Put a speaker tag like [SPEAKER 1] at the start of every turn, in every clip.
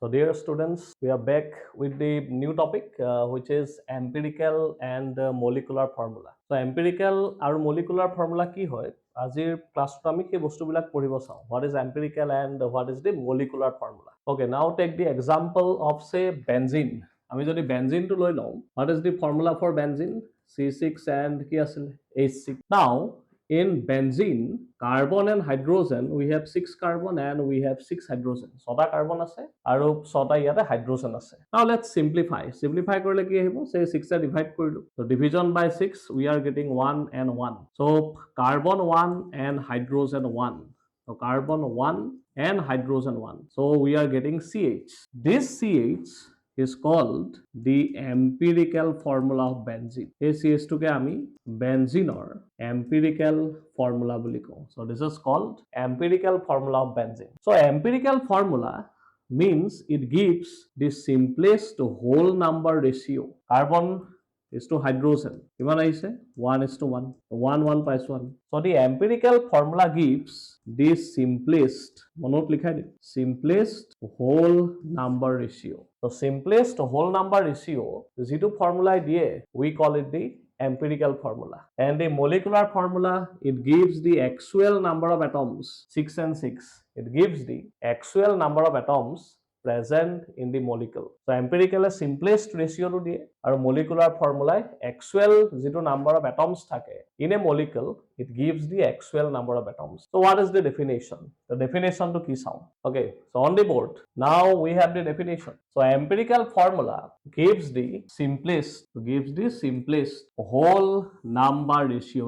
[SPEAKER 1] So dear students, we are back with the new topic which is empirical and molecular formula. So empirical আৰু molecular formula কি হয় আজিৰ ক্লাসত আমি সেই বস্তুবিলাক পঢ়িব চাও. What is empirical and what is the molecular formula? Okay, now take the example of say benzene. আমি যদি benzene to লৈ লও, what is the formula for benzene? C6 and কি আছিল H6. Now in benzene, carbon and hydrogen, we have 6 carbon and we have 6 hydrogen. Sota carbon ase aru sota yate hydrogen ase. Now let's simplify. Simplify korle ki ahibo? Say 6 ta divide korilu. So division by 6 we are getting 1 and 1. So carbon 1 and hydrogen 1. So carbon 1 and hydrogen 1. So we are getting CH. This CH is called the empirical formula of benzene. This CH2 ke ami benzene or empirical formula boli ko. So this is called empirical formula of benzene. So empirical formula means it gives the simplest whole number ratio. Carbon is to hydrogen. Kiman aise 1:1. 1 paise 1. So the empirical formula gives the simplest, monot likhai di, simplest whole number ratio. So simplest whole number ratio, zero formula die, we call it the empirical formula. And the molecular formula, it gives the actual number of atoms, 6 and 6. It gives the actual number of atoms present in the molecule. So empirical is simplest ratio to die, and molecular formula actual zero number of atoms thake in a molecule, it gives the actual number of atoms. So what is the definition? The definition to key sound. Okay, so on the board now we have the definition. So empirical formula gives the simplest whole number ratio.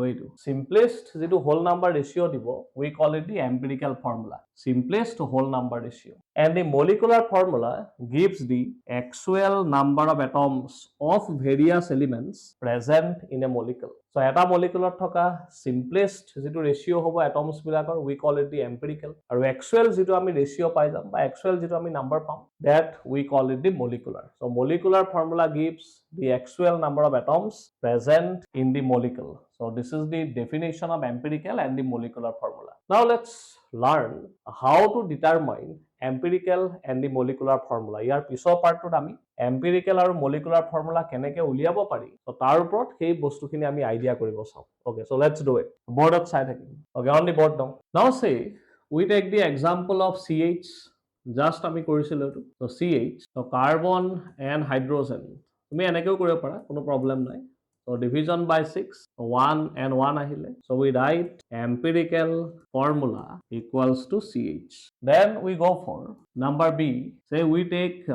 [SPEAKER 1] Simplest zero whole number ratio dibo, we call it the empirical formula, simplest whole number ratio. And the molecular formula gives the actual number of atoms of various elements present in a molecule. So eta molecular thoka simplest jitu ratio hobo atoms bilakor, we call it the empirical, aru actual jitu ami ratio pai jam ba actual jitu ami number pam, that we call it the molecular. So molecular formula gives the actual number of atoms present in the molecule. So this is the definition of empirical and the molecular formula. Now let's learn how to determine empirical and the molecular formula. Yar pisor part to ami empirical aru molecular formula keneke uliabo pari, so tar uprot sei bostu khini ami idea koribo sao. Okay, so let's do it. Board of side thakim. Okay, on the board now say we take the example of CH. Just ami korisilu to. So CH, so carbon and hydrogen, tumi enekeu koribo para, kono problem nai. So division by 6, 1 and 1 ahile. So we write empirical formula equals to CH. Then we go for number B. Say we take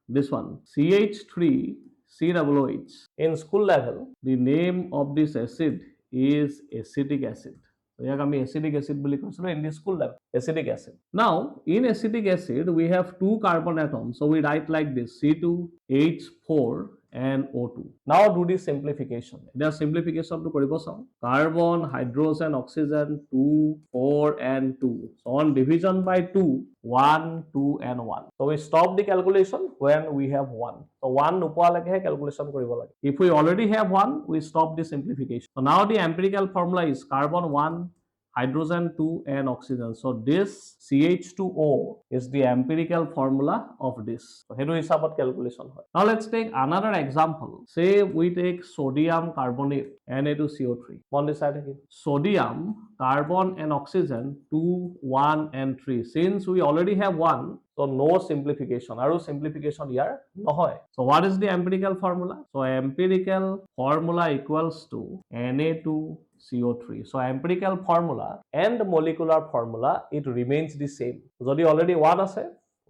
[SPEAKER 1] this one, CH3COOH. In school level, the name of this acid is acetic acid. So here we acetic acid in the school level, acetic acid. Now in acetic acid we have 2 carbon atoms. So we write like this, C2H4 and O2. Now do the simplification. The simplification to koribo sao. Carbon, hydrogen, oxygen, 2, 4 and 2. So on division by 2, 1, 2 and 1. So we stop the calculation when we have 1. So 1 nupoa lage calculation koribo lage. If we already have 1, we stop the simplification. So now the empirical formula is carbon 1, hydrogen 2 and oxygen. So this CH2O is the empirical formula of this. So hedu hisabot calculation hoy. Now let's take another example. Say we take sodium carbonate Na2CO3. On this side again, sodium, carbon and oxygen 2, 1 and 3. Since we already have 1, so no simplification. Aru simplification here nohoy. So what is the empirical formula? So empirical formula equals to Na2CO3. So empirical formula and molecular formula, it remains the same. Jodi already 1 ase,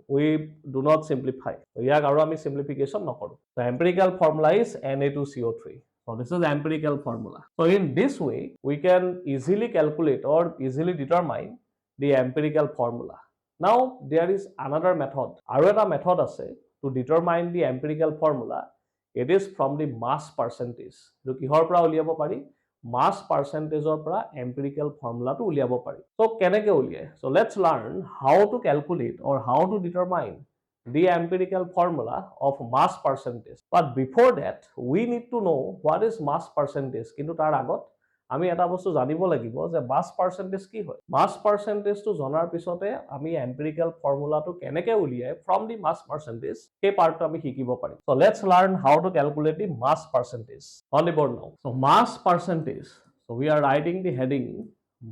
[SPEAKER 1] we do not simplify. So yak aru ami simplification nokoru. So empirical formula is Na2CO3. So this is empirical formula. So in this way, we can easily calculate or easily determine the empirical formula. Now there is another method. Aru eta method ase to determine the empirical formula. It is from the mass percentage. Jo kihor pra uliabo pari? Mass percentage or pra empirical formula to uliabo pari. So keneke uliye? So let's learn how to calculate or how to determine the empirical formula of mass percentage. But before that, we need to know what is mass percentage. Kintu tar agot আমি এটা বস্তু জানিব লাগিব যে মাছ percentage কি হয়। মাছ পাৰ্চেণ্টেজটো জনাৰ পিছতে আমি এম্পিৰিকেল ফৰ্মুলাটো কেনেকৈ উলিয়াই ফ্ৰম দি মাছ পাৰ্চেণ্টেজ সেই পাৰ্টটো আমি শিকিব পাৰিম। So let's learn how to calculate the mass percentage on the board now. So mass percentage. So we are writing the heading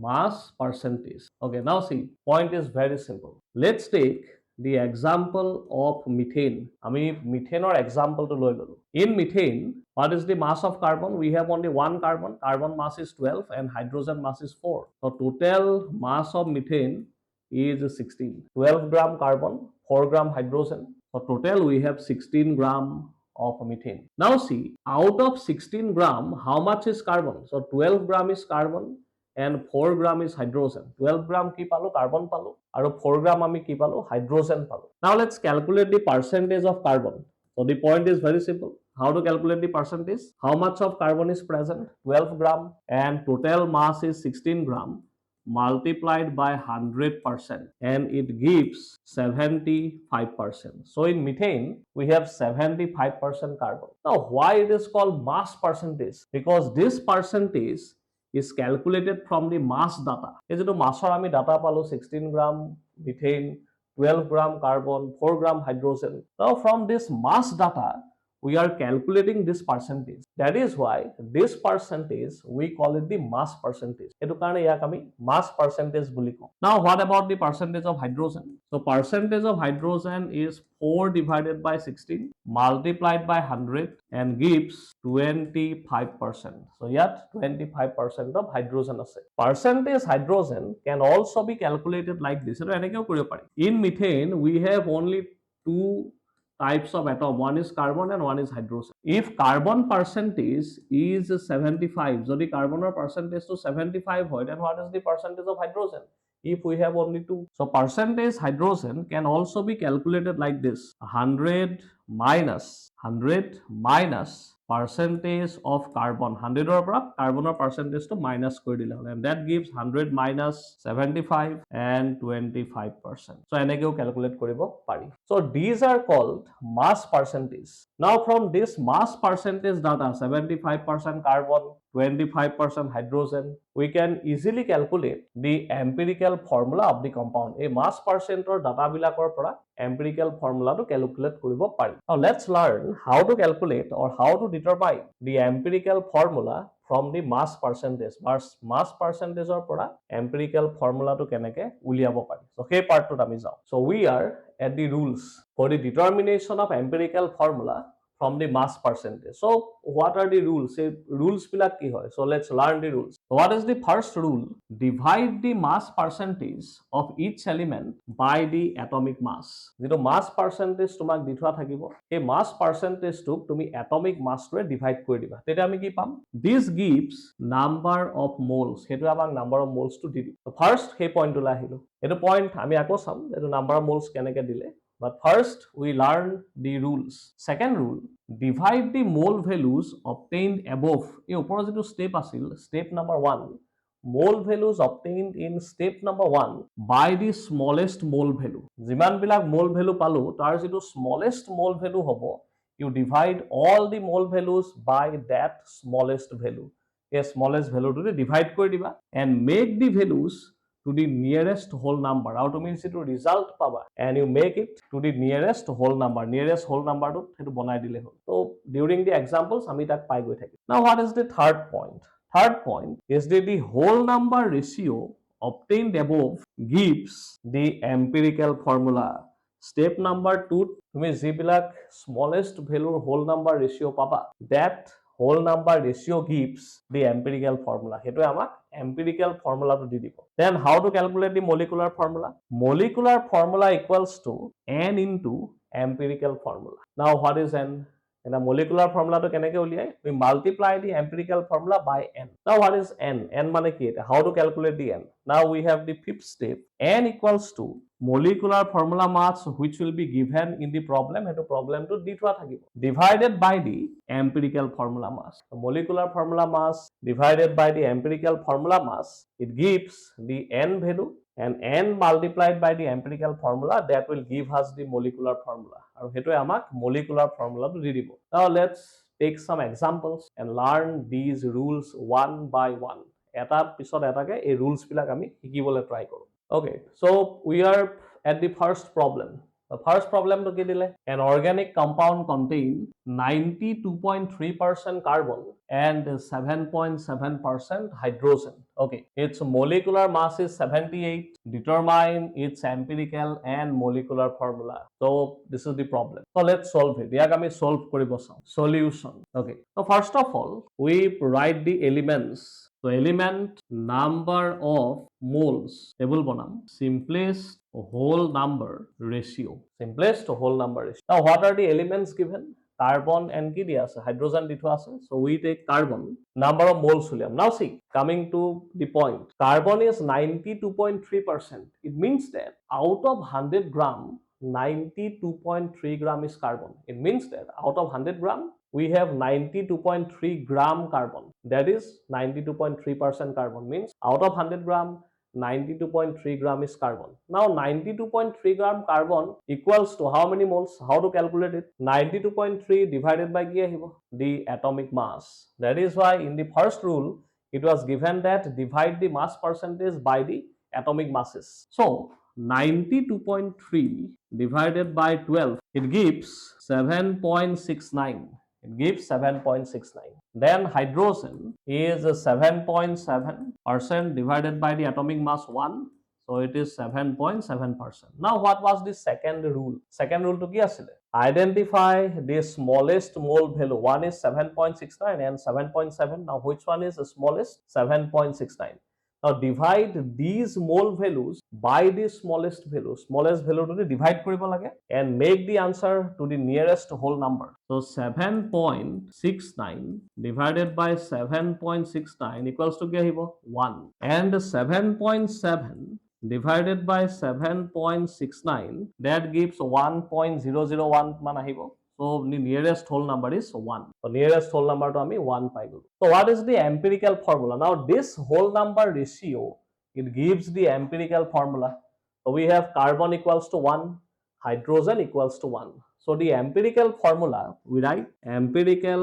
[SPEAKER 1] mass percentage. Okay, now see, point is very simple. Let's take the example of methane. আমি মিথেনৰ এক্সাম্পলটো লৈ ললো। In methane, what is the mass of carbon? We have only one carbon. Carbon mass is 12 and hydrogen mass is 4. So total mass of methane is 16. 12 gram carbon, 4 gram hydrogen. So total we have 16 gram of methane. Now see, out of 16 gram, how much is carbon? So 12 gram is carbon and 4 gram is hydrogen. 12 gram ki palo carbon palo aru 4 gram ami ki palo hydrogen palo. Now let's calculate the percentage of carbon. So the point is very simple. How to calculate the percentage? How much of carbon is present? 12 gram and total mass is 16 gram multiplied by 100% and it gives 75%. So in methane we have 75% carbon. Now why it is called mass percentage? Because this percentage is calculated from the mass data. এই যেটো মাছৰ আমি data পালো 16 gram methane, 12 gram carbon, 4 gram hydrogen. Now from this mass data we are calculating this percentage. That is why this percentage we call it the mass percentage. এটো কাৰণে ইয়াক আমি mass percentage বুলি কওঁ. Now what about the percentage of hydrogen? So percentage of hydrogen is 4 divided by 16 multiplied by 100 and gives 25%. So yet 25% of hydrogen আছে. Percentage hydrogen can also be calculated like this. এটো এনেকেও কৰিব পাৰি. In methane we have only two types of atom. One is carbon and one is hydrogen. If carbon percentage is 75, so the carbon percentage to 75 hoy, then what is the percentage of hydrogen? If we have only two. So percentage hydrogen can also be calculated like this. 100 minus percentage of carbon. 100 or carbon percentage to minus kori dile hole, and that gives 100 minus 75 and 25%. So enekeo calculate koribo pari. So these are called mass percentage. Now from this mass percentage data, 75% carbon, 25% hydrogen, we can easily calculate the empirical formula of the compound. A mass percent or data bilakor pora empirical formula to calculate koribo pari. Now let's learn how to calculate or how to determine the empirical formula from the mass percentage. Mass percentage or pora empirical formula to keneke uliabo pari. So hey part to ami jao. So we are at the rules for the determination of empirical formula from the mass percentage. So what are the rules? Say rules bilak ki hoy. So let's learn the rules. So what is the first rule? Divide the mass percentage of each element by the atomic mass. Jito mass percentage tumak di thua thakibo, ei mass percentage tuk tumi atomic mass re divide kori diba. Tete ami ki pam? This gives number of moles. Hetu amak number of moles to di dibo. So first he point to la hilo. Etu point ami ako sam etu number of moles keneke dile. But first we learn the rules. Second rule, divide the mole values obtained above. এই ওপৰৰ যেটো step আছিল, step number 1, mole values obtained in step number 1 by the smallest mole value. যিমান বিলাক mole value পালো তাৰ যেটো smallest mole value হ'ব, you divide all the mole values by that smallest value. এই smallest value to divide কৰি দিবা and make the values to the nearest whole number. How to means it to result paba and you make it to the nearest whole number. Nearest whole number to hetu banai dile hol. So during the examples ami tak pai goi thaki. Now what is the third point? Third point is that the whole number ratio obtained above gives the empirical formula. Step number 2, tumi jibilak smallest value whole number ratio paba, that whole number ratio gives the empirical formula. Hetu amak empirical formula to di dibo. Then how to calculate the molecular formula? Molecular formula equals to n into empirical formula. Now what is n? In a molecular formula to keneke uliyai? We multiply the empirical formula by n. Now what is n? N mane ki eta? How to calculate the n? Now we have the fifth step. N equals to molecular formula mass which will be given in the problem. Eto problem to di thua thakibo. Divided by the empirical formula mass. The molecular formula mass divided by the empirical formula mass, it gives the n value, and n multiplied by the empirical formula, that will give us the molecular formula. Aru hetu amak molecular formula to di dibo. Now let's take some examples and learn these rules one by one. এটা পিছত এটাকে এই rules বিলাক আমি শিকিবলৈ try কৰোঁ okay so we are at the first problem the first problem to কি দিলে an organic compound contain 92.3% carbon and 7.7% hydrogen okay its molecular mass is 78 determine its empirical and molecular formula so this is the problem so let's solve it ইয়াক আমি solve কৰিব চাওঁ solution okay so first of all we write the elements so element number of moles table banam simplest whole number ratio simplest whole number ratio now what are the elements given carbon and কি দিয়া আছে hydrogen দি থোৱা আছে so we take carbon number of moles uliam now see coming to the point carbon is 92.3% it means that out of 100 gram 92.3 gram is carbon it means that out of 100 gram we have 92.3 gram carbon that is 92.3% carbon means out of 100 gram 92.3 gram is carbon now 92.3 gram carbon equals to how many moles how to calculate it 92.3 divided by কি আহিব the atomic mass that is why in the first rule it was given that divide the mass percentage by the atomic masses so 92.3 divided by 12 it gives 7.69 it gives 7.69 then hydrogen is 7.7% divided by the atomic mass 1 so it is 7.7% now what was the second rule to কি আছিলে identify the smallest mole value one is 7.69 and 7.7 now which one is the smallest 7.69 now divide these mole values by the smallest value to divide কৰিব লাগে and make the answer to the nearest whole number so 7.69 divided by 7.69 equals to কি আহিব 1 and 7.7 divided by 7.69 that gives 1.001 মান আহিব so the nearest whole number is 1 so nearest whole number to ami 1 পাই গলো so what is the empirical formula now this whole number ratio it gives the empirical formula so we have carbon equals to 1 hydrogen equals to 1 so the empirical formula we write empirical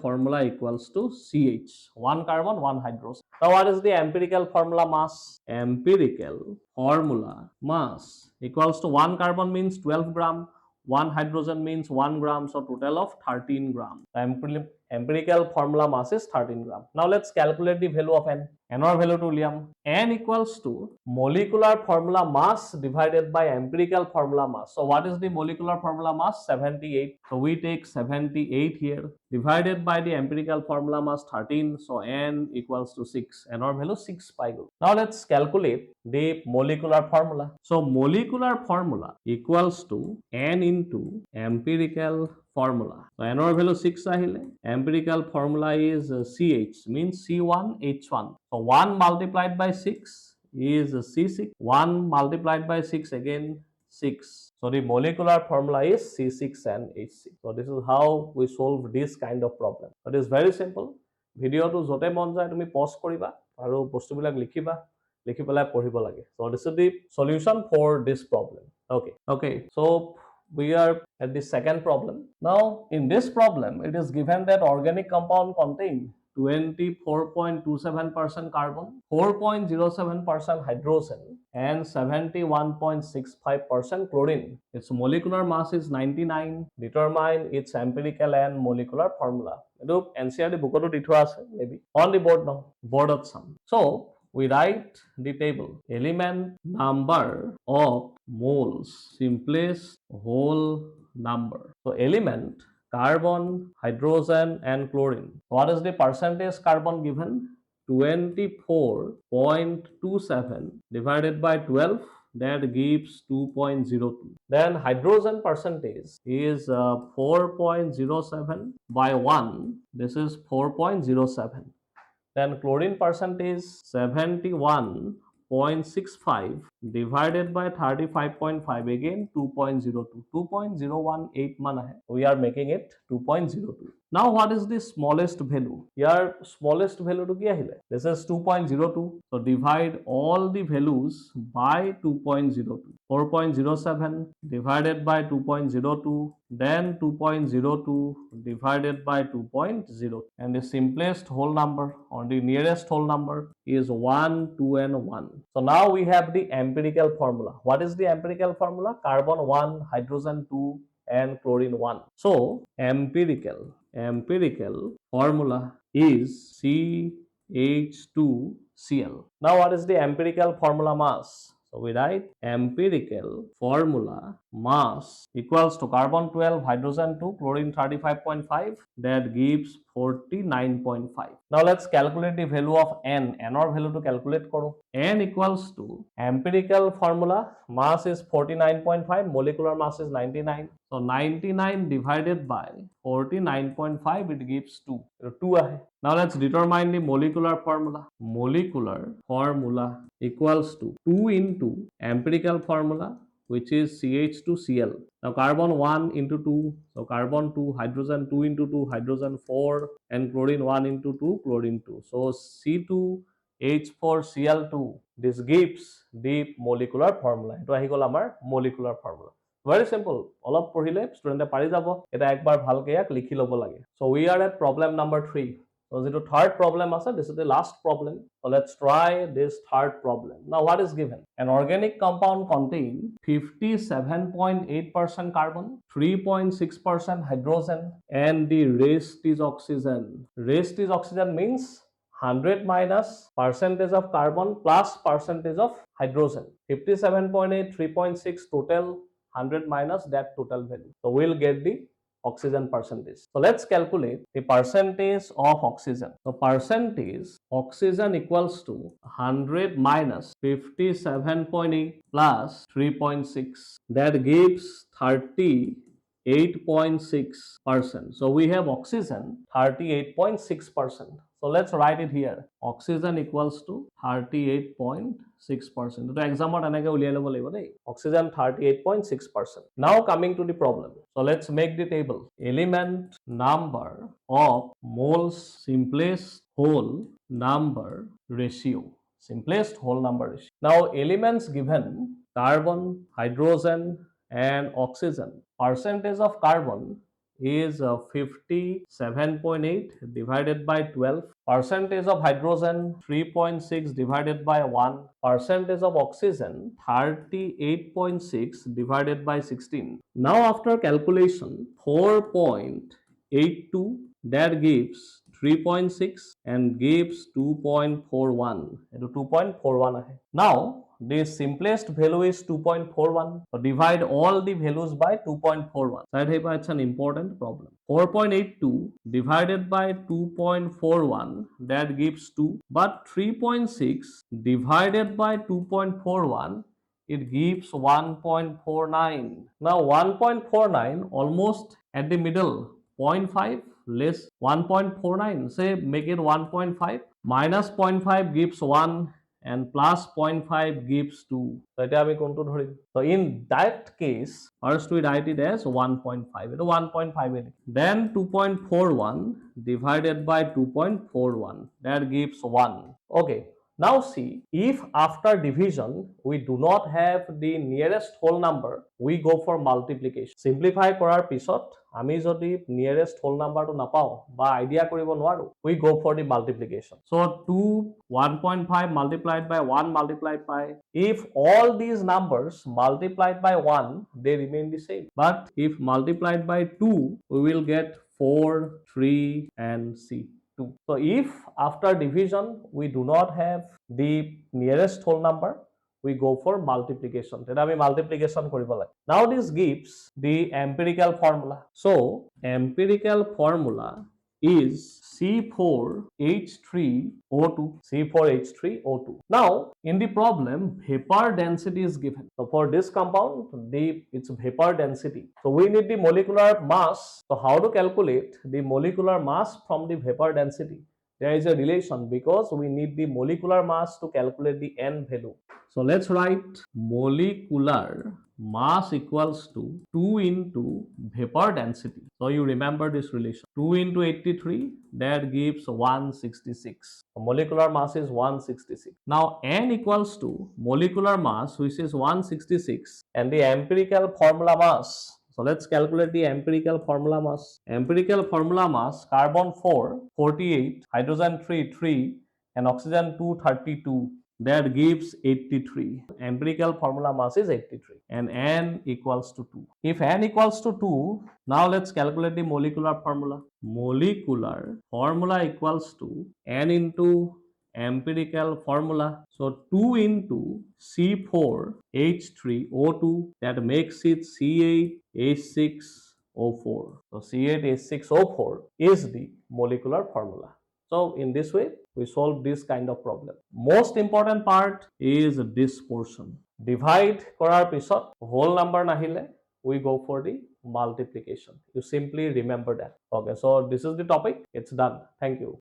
[SPEAKER 1] formula equals to ch 1 carbon 1 hydrogen now what is the empirical formula mass empirical formula mass equals to 1 carbon means 12 gram 1 hydrogen means 1 gram so total of 13 gram empirical formula mass is 13 gram now let's calculate the value of n or value to uliam n equals to molecular formula mass divided by empirical formula mass so what is the molecular formula mass 78 so we take 78 here divided by the empirical formula mass 13 so n equals to 6 n or value 6 pai go now let's calculate the molecular formula so molecular formula equals to n into empirical formula so n or value 6 ahile empirical formula is ch means c1h1 so 1 multiplied by 6 is c6 1 multiplied by 6 again 6 so the molecular formula is c6 and h6 so this is how we solve this kind of problem it is very simple video to jote mon jay tumi pause koriba aru bostu bilak likhiba likhi pelai পঢ়িব লাগে so this is the solution for this problem okay so we are at the second problem now in this problem it is given that organic compound contain 24.27% carbon 4.07% hydrogen and 71.65% chlorine its molecular mass is 99 determine its empirical and molecular formula edu ncrt book to di thua ase maybe on the board now board of some so we write the table element number of moles simplest whole number so element carbon hydrogen and chlorine what is the percentage carbon given 24.27 divided by 12 that gives 2.02 then hydrogen percentage is 4.07 by 1 this is 4.07 then chlorine percentage 71.65 divided by 35.5 again 2.02 2.018 man we are making it 2.02 Now what is the smallest value? Here smallest value to ki ahile? This is 2.02. So divide all the values by 2.02. 4.07 divided by 2.02, then 2.02 divided by 2.0. And the simplest whole number or the nearest whole number is 1, 2 and 1. So now we have the empirical formula. What is the empirical formula? Carbon 1, hydrogen 2 and chlorine 1. So empirical formula is CH2Cl. Now what is the empirical formula mass? So we write empirical formula mass equals to carbon 12, hydrogen 2, chlorine 35.5, that gives 49.5. Now let's calculate the value of N. N or value to calculate karo. N equals to empirical formula mass is 49.5, molecular mass is 99. So 99 divided by 49.5, it gives 2. 2 ahe. Now let's determine the molecular formula. Molecular formula equals to 2 into empirical formula, which is CH2Cl. Now carbon 1 into 2, so carbon 2, hydrogen 2 into 2, hydrogen 4, and chlorine 1 into 2, chlorine 2. So C2H4Cl2, this gives the molecular formula. Ito ahi gol amar molecular formula. Very simple. অলপ পঢ়িলে ষ্টুডেণ্টে পাৰি যাব, এটা একবাৰ ভালকৈ ইয়াক লিখি ল'ব লাগে। So we are at problem number 3. So the third problem আছে, this is the last problem. So let's try this third problem. Now what is given? An organic compound contain 57.8% carbon, 3.6% hydrogen, and the rest is oxygen. Rest is oxygen means 100 minus percentage of carbon plus percentage of hydrogen. 57.8, 3.6 total, 100 minus that total value. So we'll get the oxygen percentage. So let's calculate the percentage of oxygen. So percentage oxygen equals to 100 minus 57.8 plus 3.6. That gives 38.6%. So we have oxygen 38.6%. So let's write it here. Oxygen equals to 38.6%. So exam oxygen 38.6%. Now coming to the problem. So let's make the table. Element number of moles, simplest whole number ratio. Simplest whole number ratio. Now elements given: carbon, hydrogen, and oxygen. Percentage of carbon is 57.8 divided by 12. Percentage of hydrogen 3.6 divided by 1. Percentage of oxygen 38.6 divided by 16. Now after calculation 4.82, that gives 3.6 and gives 2.41. 2.41. Now the simplest value is 2.41. So divide all the values by 2.41. That it's an important problem. 4.82 divided by 2.41, that gives 2. But 3.6 divided by 2.41, it gives 1.49. Now 1.49 almost at the middle. 0.5 less 1.49. Say make it 1.5. Minus 0.5 gives 1. And plus 0.5 gives 2. So in that case, first we write it as 1.5. It is 1.5. Then 2.41 divided by 2.41. That gives 1. Okay. Now see, if after division we do not have the nearest whole number, we go for multiplication. Simplify korar pisot আমি যদি nearest whole number to napao ba idea koribo noaru, we go for the multiplication. So 1.5 multiplied by 1 multiplied by, if all these numbers multiplied by 1, they remain the same. But if multiplied by 2, we will get 4, 3 and C. 2. So if after division we do not have the nearest whole number, we go for multiplication. Multiplication. Now this gives the empirical formula. So empirical formula is C4H3O2. C4H3O2. Now in the problem, vapor density is given. So for this compound, its vapor density. So we need the molecular mass. So how to calculate the molecular mass from the vapor density? There is a relation because we need the molecular mass to calculate the N value. So let's write molecular mass equals to 2 into vapor density. So you remember this relation. 2 into 83, that gives 166. Molecular mass is 166. Now n equals to molecular mass, which is 166, and the empirical formula mass. So let's calculate the empirical formula mass. Empirical formula mass: carbon 4, 48, hydrogen 3, 3, and oxygen 2, 32. That gives 83. Empirical formula mass is 83 and n equals to 2. If n equals to 2, now let's calculate the molecular formula. Molecular formula equals to n into empirical formula. So 2 into C4H3O2, that makes it C8H6O4. So C8H6O4 is the molecular formula. So in this way, we solve this kind of problem. Most important part is this portion. Divide korar pisot whole number nahile, we go for the multiplication. You simply remember that. Okay, so this is the topic. It's done. Thank you.